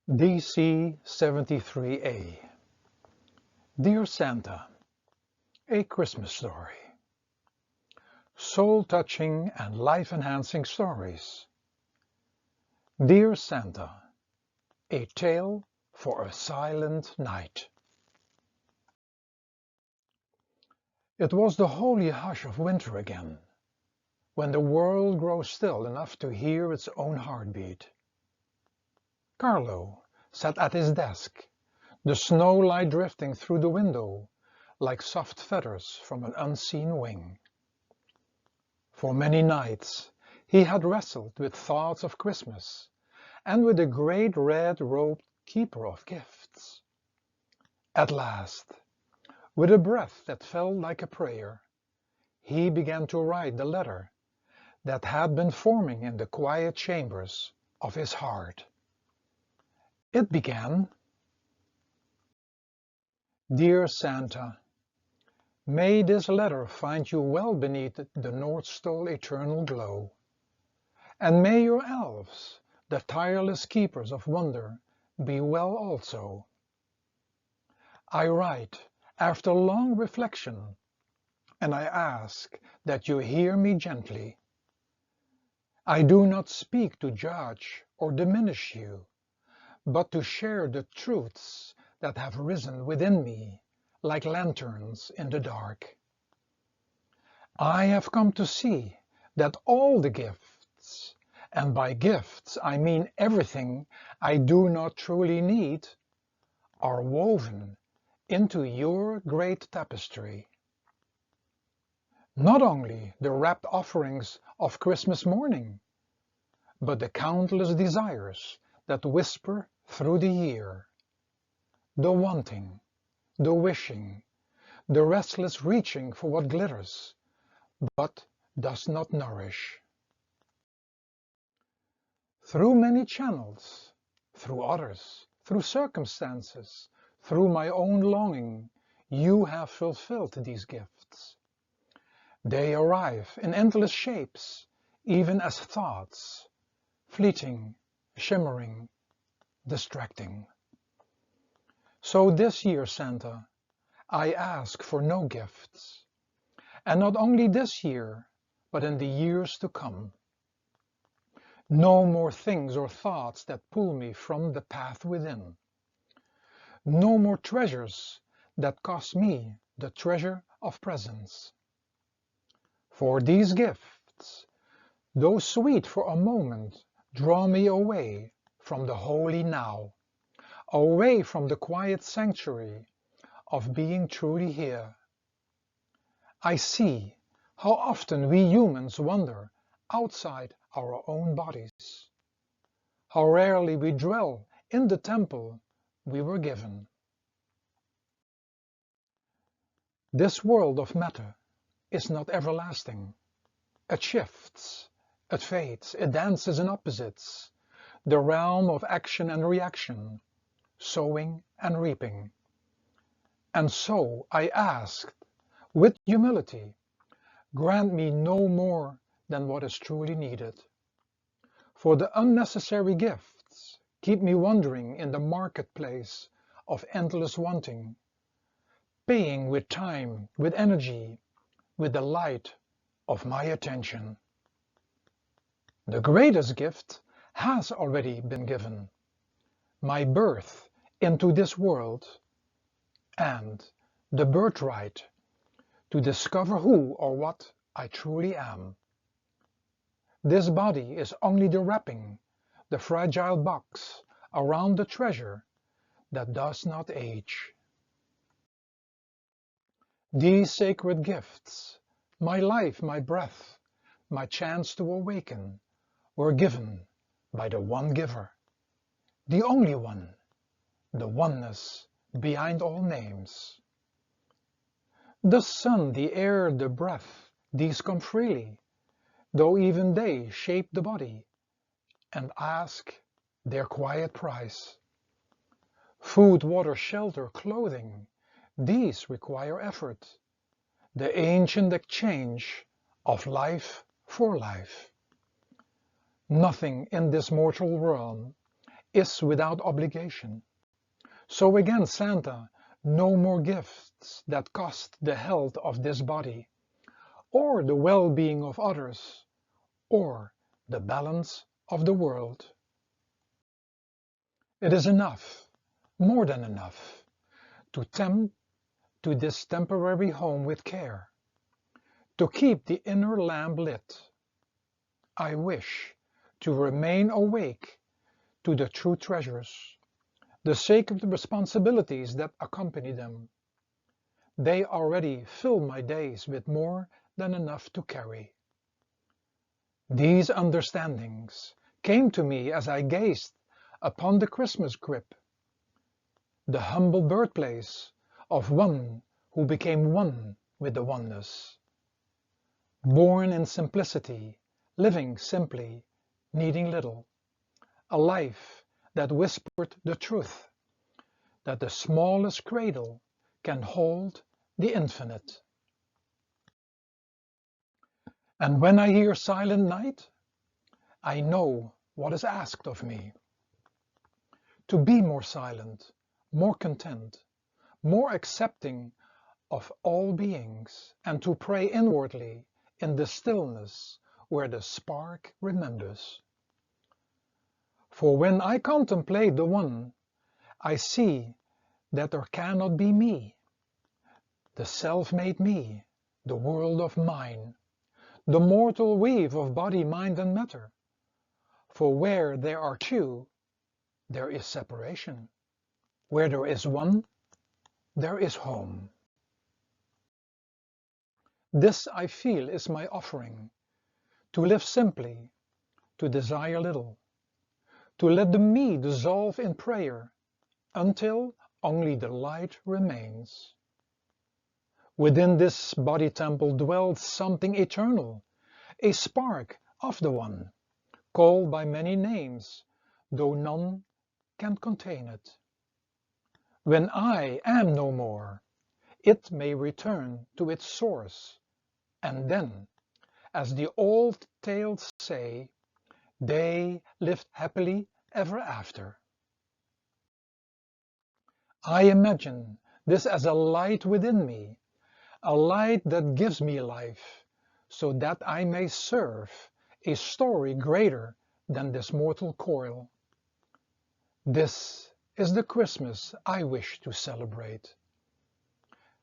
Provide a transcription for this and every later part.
DC73A. Dear Santa, a Christmas story. Soul-touching and life-enhancing stories. Dear Santa, a tale for a silent night. It was the holy hush of winter again, when the world grows still enough to hear its own heartbeat. Carlo sat at his desk, the snow light drifting through the window like soft feathers from an unseen wing. For many nights he had wrestled with thoughts of Christmas and with the great red-robed keeper of gifts. At last, with a breath that felt like a prayer, he began to write the letter that had been forming in the quiet chambers of his heart. It began, Dear Santa, may this letter find you well beneath the North Stole eternal glow, and may your elves, the tireless keepers of wonder, be well also. I write after long reflection, and I ask that you hear me gently. I do not speak to judge or diminish you, but to share the truths that have risen within me like lanterns in the dark. I have come to see that all the gifts, and by gifts I mean everything I do not truly need, are woven into your great tapestry. Not only the wrapped offerings of Christmas morning, but the countless desires that whisper through the year. The wanting, the wishing, the restless reaching for what glitters, but does not nourish. Through many channels, through others, through circumstances, through my own longing, you have fulfilled these gifts. They arrive in endless shapes, even as thoughts, fleeting, shimmering, distracting. So this year, Santa, I ask for no gifts, and not only this year, but in the years to come. No more things or thoughts that pull me from the path within. No more treasures that cost me the treasure of presence. For these gifts, though sweet for a moment, draw me away from the holy now, away from the quiet sanctuary of being truly here. I see how often we humans wander outside our own bodies, how rarely we dwell in the temple we were given. This world of matter is not everlasting. It shifts, it fades, it dances in opposites, the realm of action and reaction, sowing and reaping. And so I asked, with humility, grant me no more than what is truly needed. For the unnecessary gifts keep me wandering in the marketplace of endless wanting, paying with time, with energy, with the light of my attention. The greatest gift has already been given, my birth into this world, and the birthright to discover who or what I truly am. This body is only the wrapping, the fragile box around the treasure that does not age. These sacred gifts, my life, my breath, my chance to awaken, were given by the one giver, the only one, the oneness behind all names. The sun, the air, the breath, these come freely, though even they shape the body and ask their quiet price. Food, water, shelter, clothing, these require effort, the ancient exchange of life for life. Nothing in this mortal realm is without obligation. So again, Santa, no more gifts that cost the health of this body, or the well-being of others, or the balance of the world. It is enough, more than enough, to tend to this temporary home with care, to keep the inner lamp lit. I wish to remain awake to the true treasures, the sacred responsibilities that accompany them. They already fill my days with more than enough to carry. These understandings came to me as I gazed upon the Christmas crib, the humble birthplace of one who became one with the oneness. Born in simplicity, living simply, needing little, a life that whispered the truth, that the smallest cradle can hold the infinite. And when I hear Silent Night, I know what is asked of me. To be more silent, more content, more accepting of all beings, and to pray inwardly in the stillness where the spark remembers. For when I contemplate the One, I see that there cannot be me, the self-made me, the world of mine, the mortal weave of body, mind, and matter. For where there are two, there is separation. Where there is one, there is home. This I feel is my offering, to live simply, to desire little, to let the me dissolve in prayer, until only the light remains. Within this body temple dwells something eternal, a spark of the One, called by many names, though none can contain it. When I am no more, it may return to its source, and then, as the old tales say, they lived happily ever after. I imagine this as a light within me, a light that gives me life, so that I may serve a story greater than this mortal coil. This is the Christmas I wish to celebrate.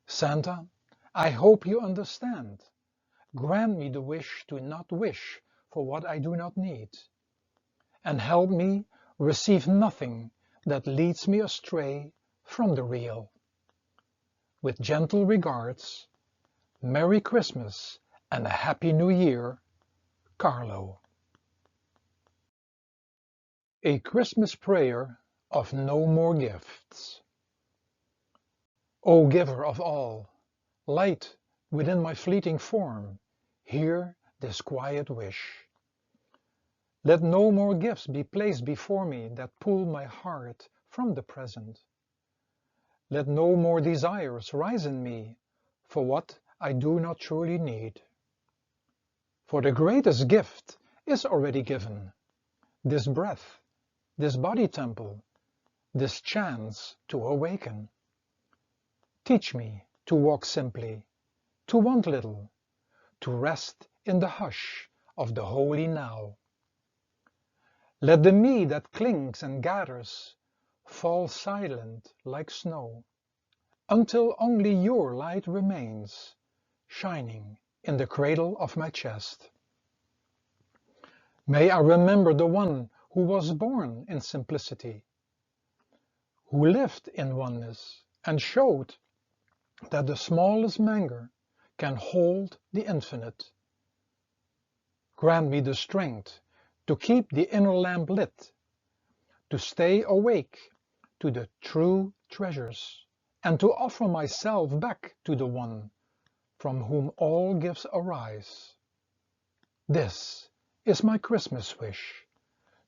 Santa, I hope you understand. Grant me the wish to not wish for what I do not need, and help me receive nothing that leads me astray from the real. With gentle regards, Merry Christmas and a Happy New Year, Carlo. A Christmas Prayer of No More Gifts. O Giver of all, light within my fleeting form, hear this quiet wish. Let no more gifts be placed before me that pull my heart from the present. Let no more desires rise in me for what I do not truly need. For the greatest gift is already given, this breath, this body temple, this chance to awaken. Teach me to walk simply, to want little, to rest in the hush of the holy now. Let the me that clings and gathers fall silent like snow, until only your light remains, shining in the cradle of my chest. May I remember the One who was born in simplicity, who lived in oneness and showed that the smallest manger can hold the infinite. Grant me the strength to keep the inner lamp lit, to stay awake to the true treasures, and to offer myself back to the One from whom all gifts arise. This is my Christmas wish,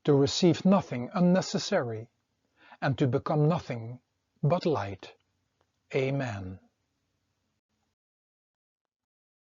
to receive nothing unnecessary, and to become nothing but light. Amen.